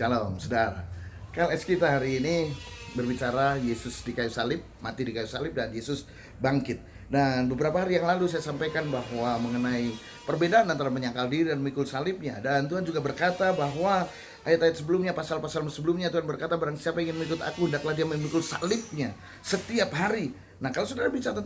Shalom, saudara. KLS kita hari ini berbicara Yesus di kayu salib, mati di kayu salib, dan Yesus bangkit. Dan beberapa hari yang lalu saya sampaikan bahwa mengenai perbedaan antara menyangkal diri dan memikul salibnya. Dan Tuhan juga berkata bahwa ayat-ayat sebelumnya, pasal-pasal sebelumnya, Tuhan berkata barang siapa ingin mengikut aku, hendaklah dia memikul salibnya setiap hari. Nah, kalau saudara bicara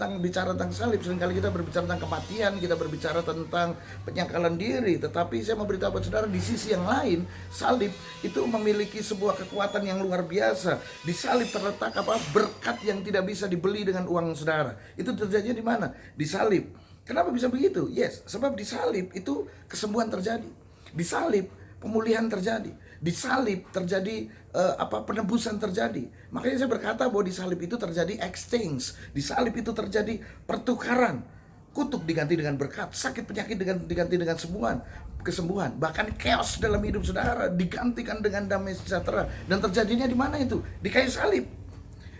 tentang salib, seringkali kita berbicara tentang kematian, kita berbicara tentang penyangkalan diri. Tetapi saya mau beritahu kepada saudara, di sisi yang lain, salib itu memiliki sebuah kekuatan yang luar biasa. Di salib terletak berkat yang tidak bisa dibeli dengan uang saudara. Itu terjadinya di mana? Di salib. Kenapa bisa begitu? Yes, sebab di salib itu kesembuhan terjadi. Di salib pemulihan terjadi. Di salib terjadi penebusan terjadi. Makanya saya berkata bahwa di salib itu terjadi exchange. Di salib itu terjadi pertukaran. Kutuk diganti dengan berkat, sakit penyakit diganti dengan kesembuhan. Bahkan chaos dalam hidup saudara digantikan dengan damai sejahtera. Dan terjadinya di mana itu? Di kayu salib.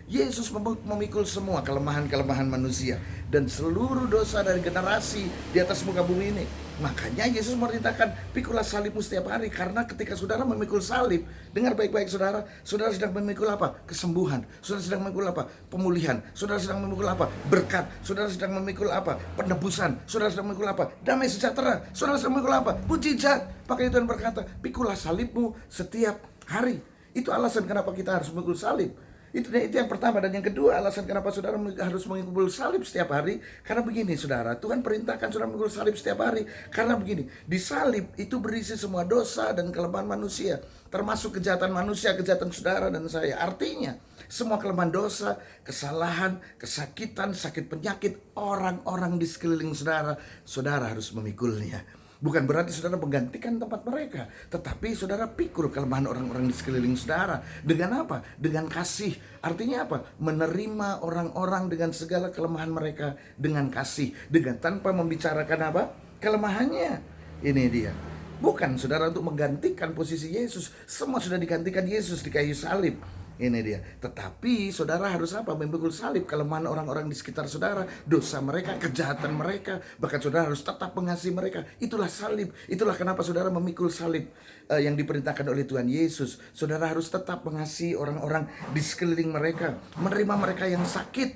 Yesus memikul semua kelemahan-kelemahan manusia dan seluruh dosa dari generasi di atas muka bumi ini. Makanya Yesus memerintahkan pikulah salibmu setiap hari. Karena ketika saudara memikul salib, dengar baik-baik saudara, saudara sedang memikul apa? Kesembuhan. Saudara sedang memikul apa? Pemulihan. Saudara sedang memikul apa? Berkat. Saudara sedang memikul apa? Penebusan. Saudara sedang memikul apa? Damai sejahtera. Saudara sedang memikul apa? Mujizat. Makanya Tuhan berkata, pikulah salibmu setiap hari. Itu alasan kenapa kita harus memikul salib. Itu yang pertama. Dan yang kedua, alasan kenapa saudara harus memikul salib setiap hari. Karena begini saudara, Tuhan perintahkan saudara memikul salib setiap hari. Karena begini, di salib itu berisi semua dosa dan kelemahan manusia, termasuk kejahatan manusia, kejahatan saudara dan saya. Artinya, semua kelemahan dosa, kesalahan, kesakitan, sakit penyakit orang-orang di sekeliling saudara, saudara harus memikulnya. Bukan berarti saudara menggantikan tempat mereka, tetapi saudara pikul kelemahan orang-orang di sekeliling saudara. Dengan apa? Dengan kasih. Artinya apa? Menerima orang-orang dengan segala kelemahan mereka dengan kasih, dengan tanpa membicarakan apa? Kelemahannya. Ini dia. Bukan saudara untuk menggantikan posisi Yesus. Semua sudah digantikan Yesus di kayu salib. Ini dia. Tetapi saudara harus apa? Memikul salib kelemahan orang-orang di sekitar saudara, dosa mereka, kejahatan mereka. Bahkan saudara harus tetap mengasihi mereka. Itulah salib. Itulah kenapa saudara memikul salib yang diperintahkan oleh Tuhan Yesus. Saudara harus tetap mengasihi orang-orang di sekeliling mereka, menerima mereka yang sakit.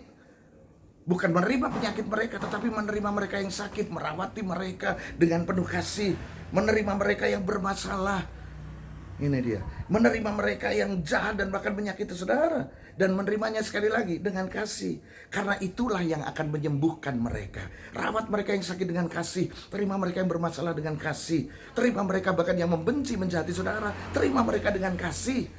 Bukan menerima penyakit mereka, tetapi menerima mereka yang sakit, merawati mereka dengan penuh kasih, menerima mereka yang bermasalah. Ini dia, menerima mereka yang jahat dan bahkan menyakiti saudara, dan menerimanya sekali lagi dengan kasih. Karena itulah yang akan menyembuhkan mereka. Rawat mereka yang sakit dengan kasih, terima mereka yang bermasalah dengan kasih, terima mereka bahkan yang membenci, menjahati saudara, terima mereka dengan kasih.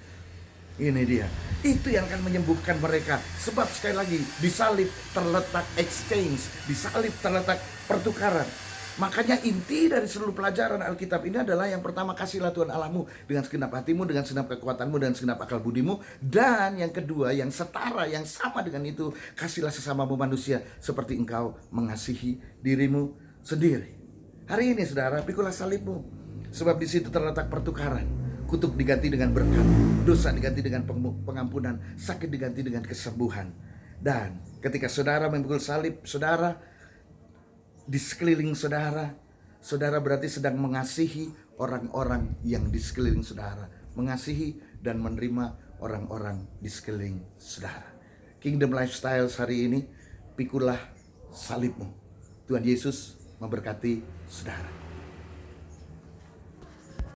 Ini dia, itu yang akan menyembuhkan mereka. Sebab sekali lagi, di salib terletak exchange, di salib terletak pertukaran. Makanya inti dari seluruh pelajaran Alkitab ini adalah yang pertama, kasihlah Tuhan Allahmu dengan segenap hatimu, dengan segenap kekuatanmu, dan segenap akal budimu. Dan yang kedua, yang setara, yang sama dengan itu, kasihlah sesamamu manusia seperti engkau mengasihi dirimu sendiri. Hari ini saudara, pikulah salibmu, sebab di situ terletak pertukaran. Kutuk diganti dengan berkat, dosa diganti dengan pengampunan, sakit diganti dengan kesembuhan. Dan ketika saudara memikul salib, saudara di sekeliling saudara, saudara berarti sedang mengasihi orang-orang yang di sekeliling saudara, mengasihi dan menerima orang-orang di sekeliling saudara. Kingdom Lifestyle hari ini, pikulah salibmu. Tuhan Yesus memberkati saudara.